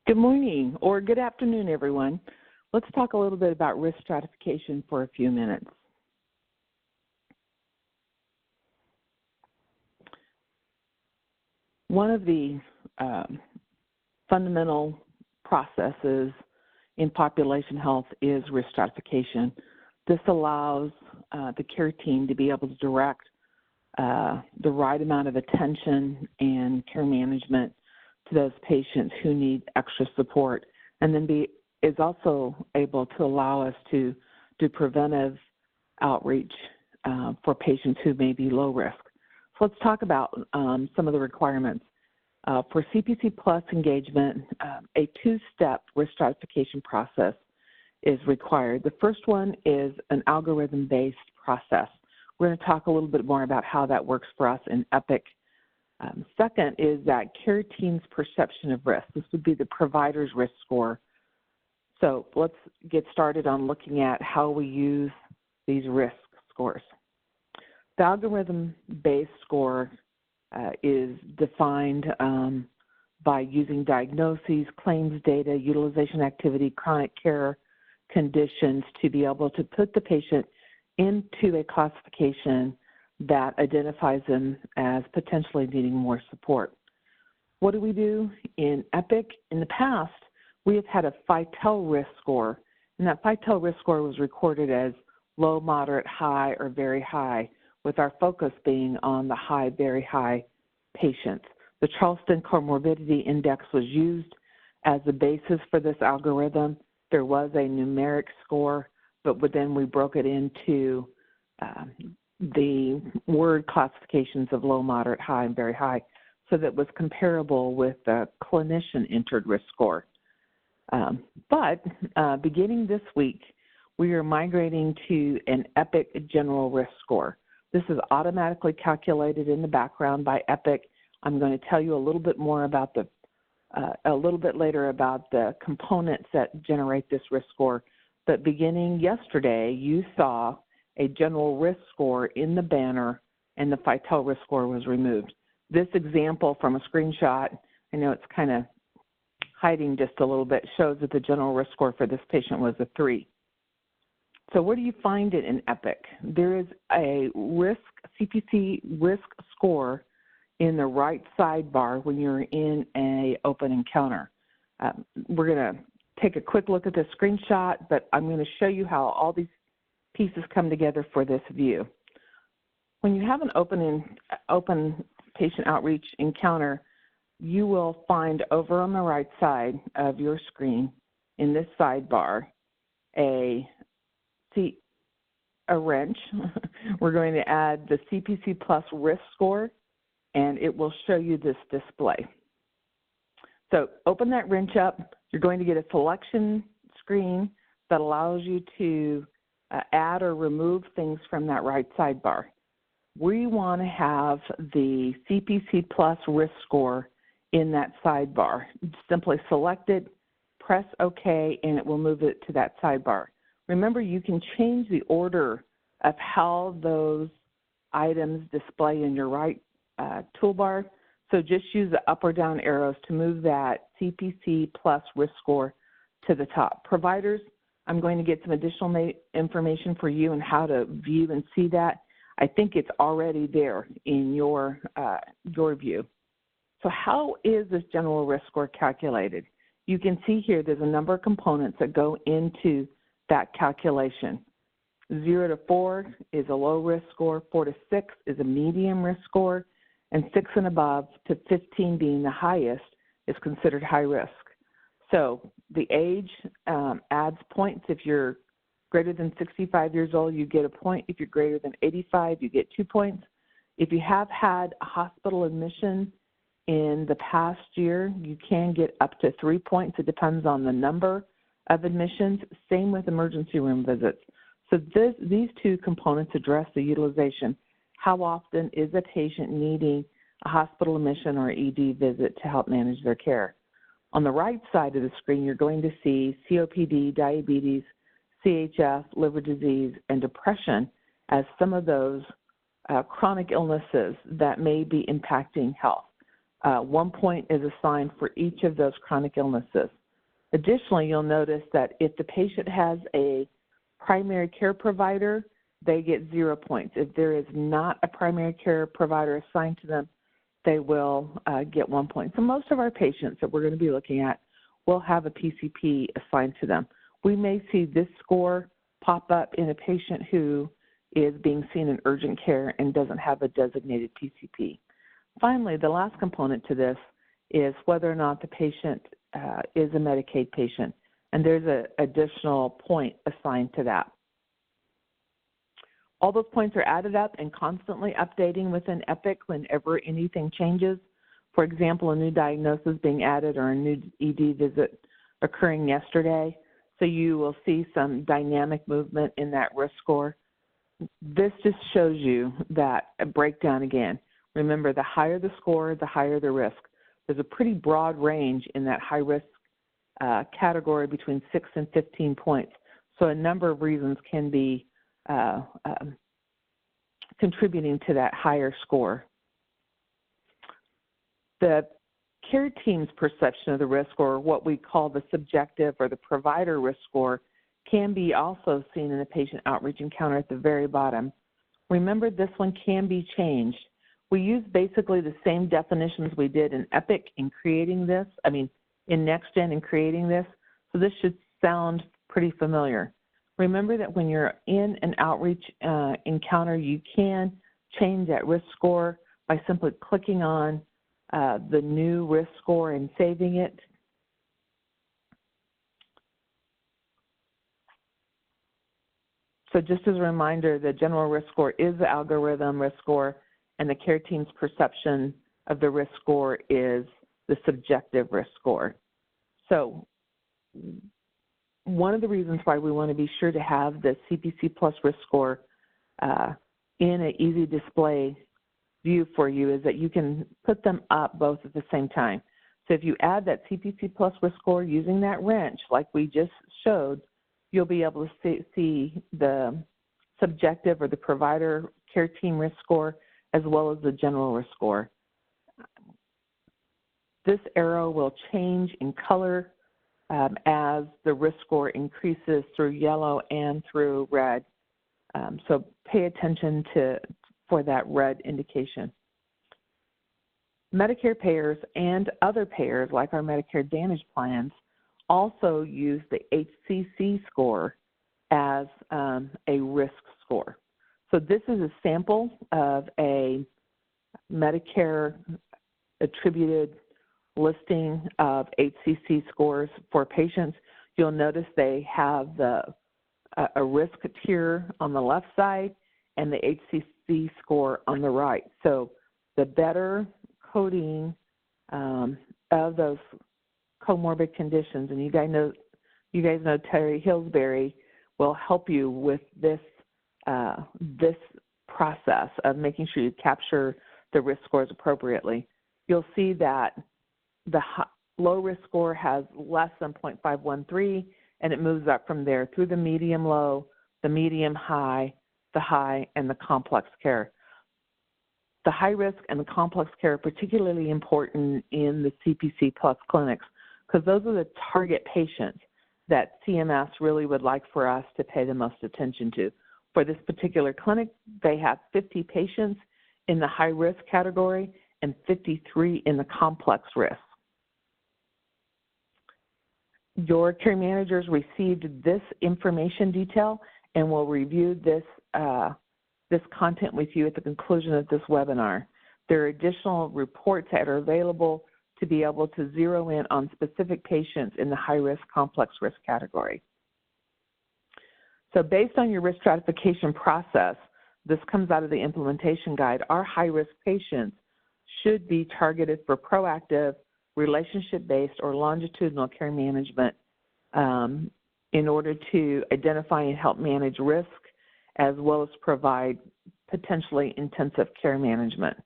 Good morning or good afternoon, everyone. Let's talk a little bit about risk stratification for a few minutes. One of the fundamental processes in population health is risk stratification. This allows the care team to be able to direct the right amount of attention and care management to those patients who need extra support, and then is also able to allow us to do preventive outreach for patients who may be low risk. So let's talk about some of the requirements. For CPC Plus engagement, a two-step risk stratification process is required. The first one is an algorithm-based process. We're going to talk a little bit more about how that works for us in EPIC. Second is that care team's perception of risk. This would be the provider's risk score. So let's get started on looking at how we use these risk scores. The algorithm-based score is defined by using diagnoses, claims data, utilization activity, chronic care conditions to be able to put the patient into a classification that identifies them as potentially needing more support. What do we do in EPIC? In the past, we have had a FITEL risk score, and that FITEL risk score was recorded as low, moderate, high, or very high, with our focus being on the high, very high patients. The Charleston Comorbidity Index was used as the basis for this algorithm. There was a numeric score, but then we broke it into the word classifications of low, moderate, high, and very high, so that it was comparable with the clinician-entered risk score. But beginning this week, we are migrating to an EPIC general risk score. This is automatically calculated in the background by EPIC. I'm going to tell you a little bit more about a little bit later about the components that generate this risk score. But beginning yesterday, you saw a general risk score in the banner, and the FITEL risk score was removed. This example from a screenshot, I know it's kind of hiding just a little bit, shows that the general risk score for this patient was a 3. So where do you find it in EPIC? There is a CPC risk score in the right sidebar when you're in an open encounter. We're going to take a quick look at this screenshot, but I'm going to show you how all these pieces come together for this view. When you have an open patient outreach encounter, you will find over on the right side of your screen in this sidebar a wrench. We're going to add the CPC Plus risk score, and it will show you this display. So open that wrench up. You're going to get a selection screen that allows you to add or remove things from that right sidebar. We want to have the CPC Plus risk score in that sidebar. Simply select it, press OK, and it will move it to that sidebar. Remember, you can change the order of how those items display in your right toolbar. So just use the up or down arrows to move that CPC Plus risk score to the top. Providers, I'm going to get some additional information for you on how to view and see that. I think it's already there in your view. So how is this general risk score calculated? You can see here there's a number of components that go into that calculation. 0 to 4 is a low risk score, 4 to 6 is a medium risk score, and 6 and above to 15 being the highest is considered high risk. So the age adds points. If you're greater than 65 years old, you get a point. If you're greater than 85, you get 2 points. If you have had a hospital admission in the past year, you can get up to 3 points. It depends on the number of admissions. Same with emergency room visits. So these two components address the utilization. How often is a patient needing a hospital admission or ED visit to help manage their care? On the right side of the screen, you're going to see COPD, diabetes, CHF, liver disease, and depression as some of those chronic illnesses that may be impacting health. 1 point is assigned for each of those chronic illnesses. Additionally, you'll notice that if the patient has a primary care provider, they get 0 points. If there is not a primary care provider assigned to them, they will get 1 point. So most of our patients that we're going to be looking at will have a PCP assigned to them. We may see this score pop up in a patient who is being seen in urgent care and doesn't have a designated PCP. Finally, the last component to this is whether or not the patient is a Medicaid patient, and there's an additional point assigned to that. All those points are added up and constantly updating within Epic whenever anything changes. For example, a new diagnosis being added or a new ED visit occurring yesterday. So you will see some dynamic movement in that risk score. This just shows you that a breakdown again. Remember, the higher the score, the higher the risk. There's a pretty broad range in that high risk category between 6 and 15 points. So a number of reasons can be contributing to that higher score. The care team's perception of the risk, or what we call the subjective or the provider risk score, can be also seen in the patient outreach encounter at the very bottom. Remember, this one can be changed. We use basically the same definitions we did in Epic in creating this, in NextGen in creating this, so this should sound pretty familiar. Remember that when you're in an outreach encounter, you can change that risk score by simply clicking on the new risk score and saving it. So just as a reminder, the general risk score is the algorithm risk score, and the care team's perception of the risk score is the subjective risk score. So one of the reasons why we want to be sure to have the CPC Plus risk score in an easy display view for you is that you can put them up both at the same time. So if you add that CPC Plus risk score using that wrench like we just showed, you'll be able to see the subjective or the provider care team risk score as well as the general risk score. This arrow will change in color as the risk score increases through yellow and through red. So pay attention for that red indication. Medicare payers and other payers like our Medicare Advantage plans also use the HCC score as a risk score. So this is a sample of a Medicare attributed listing of HCC scores for patients. You'll notice they have a risk tier on the left side and the HCC score on the right. So the better coding of those comorbid conditions, and you guys know Terry Hillsbury will help you with this this process of making sure you capture the risk scores appropriately. You'll see that the low risk score has less than 0.513, and it moves up from there through the medium low, the medium high, the high, and the complex care. The high risk and the complex care are particularly important in the CPC Plus clinics because those are the target patients that CMS really would like for us to pay the most attention to. For this particular clinic, they have 50 patients in the high risk category and 53 in the complex risk. Your care managers received this information detail and will review this content with you at the conclusion of this webinar. There are additional reports that are available to be able to zero in on specific patients in the high-risk, complex risk category. So based on your risk stratification process, this comes out of the implementation guide, our high-risk patients should be targeted for proactive, relationship-based, or longitudinal care management in order to identify and help manage risk, as well as provide potentially intensive care management.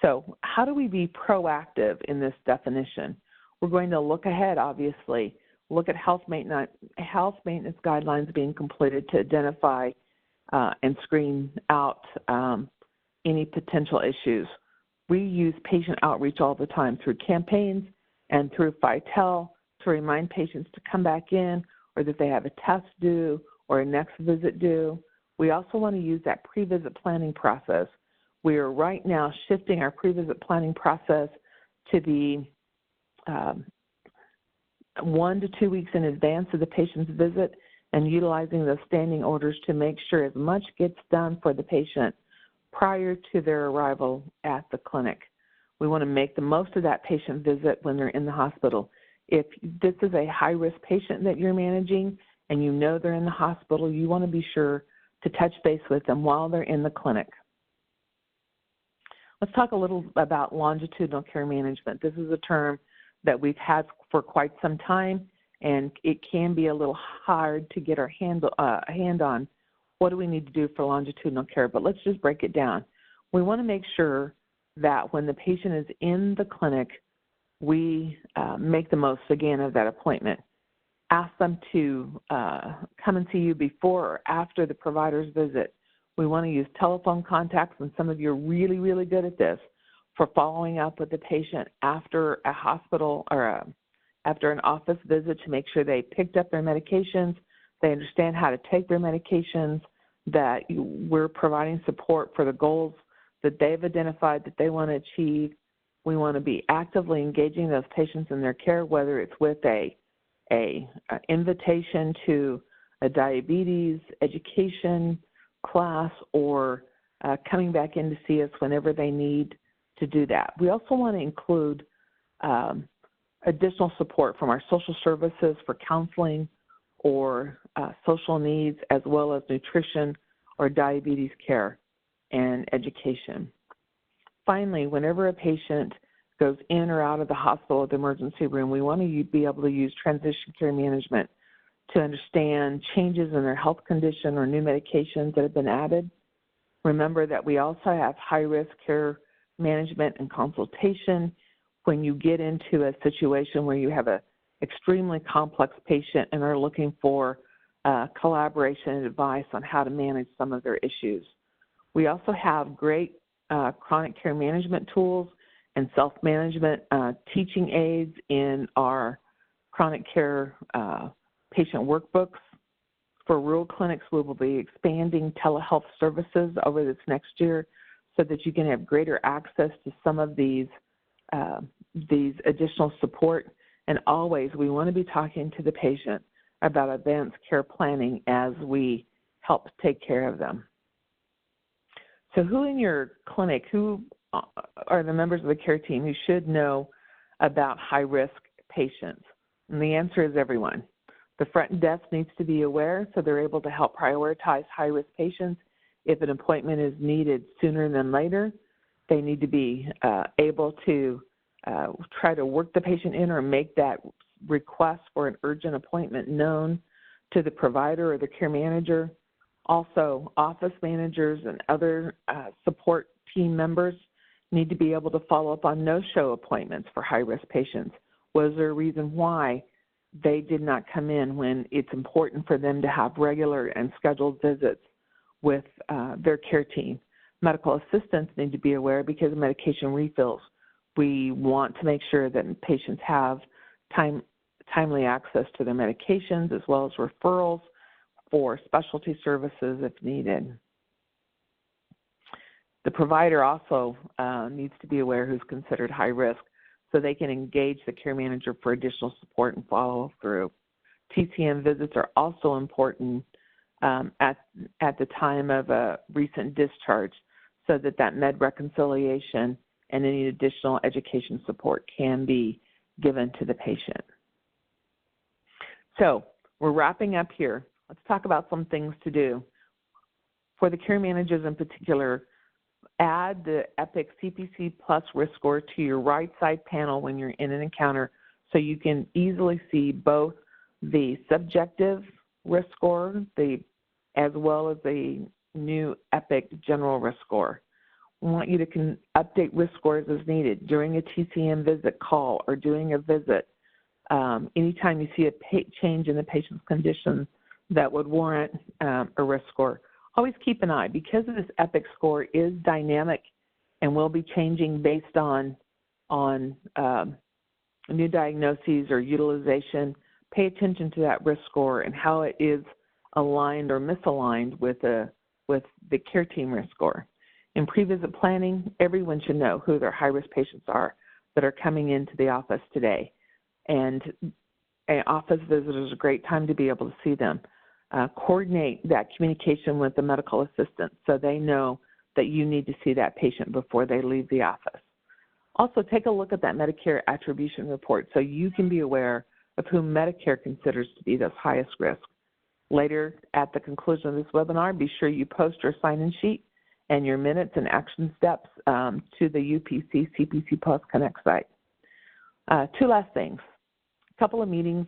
So how do we be proactive in this definition? We're going to look ahead, obviously, look at health maintenance guidelines being completed to identify and screen out any potential issues. We use patient outreach all the time through campaigns and through FITEL to remind patients to come back in, or that they have a test due or a next visit due. We also want to use that pre-visit planning process. We are right now shifting our pre-visit planning process to the 1 to 2 weeks in advance of the patient's visit, and utilizing those standing orders to make sure as much gets done for the patient prior to their arrival at the clinic. We want to make the most of that patient visit when they're in the hospital. If this is a high-risk patient that you're managing and you know they're in the hospital, you want to be sure to touch base with them while they're in the clinic. Let's talk a little about longitudinal care management. This is a term that we've had for quite some time, and it can be a little hard to get our hand on what do we need to do for longitudinal care, but let's just break it down. We want to make sure that when the patient is in the clinic, we make the most, again, of that appointment. Ask them to come and see you before or after the provider's visit. We want to use telephone contacts, and some of you are really, really good at this, for following up with the patient after a hospital or after an office visit to make sure they picked up their medications, they understand how to take their medications, that we're providing support for the goals that they've identified that they want to achieve. We want to be actively engaging those patients in their care, whether it's with a invitation to a diabetes education class or coming back in to see us whenever they need to do that. We also want to include additional support from our social services for counseling or social needs, as well as nutrition or diabetes care and education. Finally, whenever a patient goes in or out of the hospital or the emergency room, we want to be able to use transition care management to understand changes in their health condition or new medications that have been added. Remember that we also have high-risk care management and consultation when you get into a situation where you have an extremely complex patient and are looking for collaboration and advice on how to manage some of their issues. We also have great chronic care management tools and self-management teaching aids in our chronic care patient workbooks. For rural clinics, we will be expanding telehealth services over this next year so that you can have greater access to some of these additional support. And always, we want to be talking to the patient about advanced care planning as we help take care of them. So who in your clinic, who are the members of the care team who should know about high-risk patients? And the answer is everyone. The front desk needs to be aware so they're able to help prioritize high-risk patients. If an appointment is needed sooner than later, they need to be able to try to work the patient in or make that request for an urgent appointment known to the provider or the care manager. Also, office managers and other support team members need to be able to follow up on no-show appointments for high-risk patients. Was there a reason why they did not come in when it's important for them to have regular and scheduled visits with their care team? Medical assistants need to be aware because of medication refills. We want to make sure that patients have timely access to their medications, as well as referrals for specialty services if needed. The provider also needs to be aware who's considered high risk so they can engage the care manager for additional support and follow through. TCM visits are also important at the time of a recent discharge so that med reconciliation and any additional education support can be given to the patient. So we're wrapping up here. Let's talk about some things to do. For the care managers in particular, add the EPIC CPC Plus Risk Score to your right side panel when you're in an encounter so you can easily see both the subjective risk score as well as the new EPIC General Risk Score. We want you to update risk scores as needed during a TCM visit call or doing a visit. Anytime you see a change in the patient's condition that would warrant a risk score, always keep an eye because this EPIC score is dynamic and will be changing based on new diagnoses or utilization, pay attention to that risk score and how it is aligned or misaligned with the care team risk score. In pre-visit planning, everyone should know who their high-risk patients are that are coming into the office today. And an office visit is a great time to be able to see them. Coordinate that communication with the medical assistant so they know that you need to see that patient before they leave the office. Also, take a look at that Medicare attribution report so you can be aware of whom Medicare considers to be those highest risk. Later, at the conclusion of this webinar, be sure you post your sign-in sheet and your minutes and action steps to the UPC CPC Plus Connect site. Two last things. A couple of meetings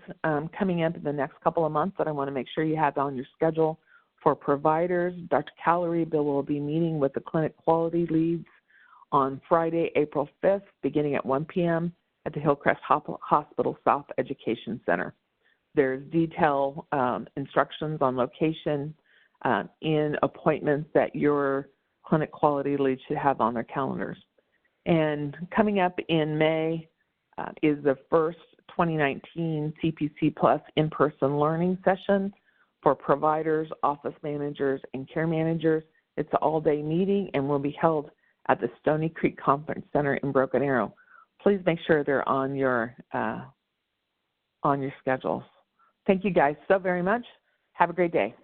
coming up in the next couple of months that I want to make sure you have on your schedule. For providers, Dr. Callery will be meeting with the clinic quality leads on Friday, April 5th, beginning at 1 p.m. at the Hillcrest Hospital South Education Center. There's detailed instructions on location in appointments that your clinic quality lead should have on their calendars. And coming up in May is the first 2019 CPC Plus in-person learning session for providers, office managers, and care managers. It's an all-day meeting and will be held at the Stony Creek Conference Center in Broken Arrow. Please make sure they're on your schedules. Thank you guys so very much. Have a great day.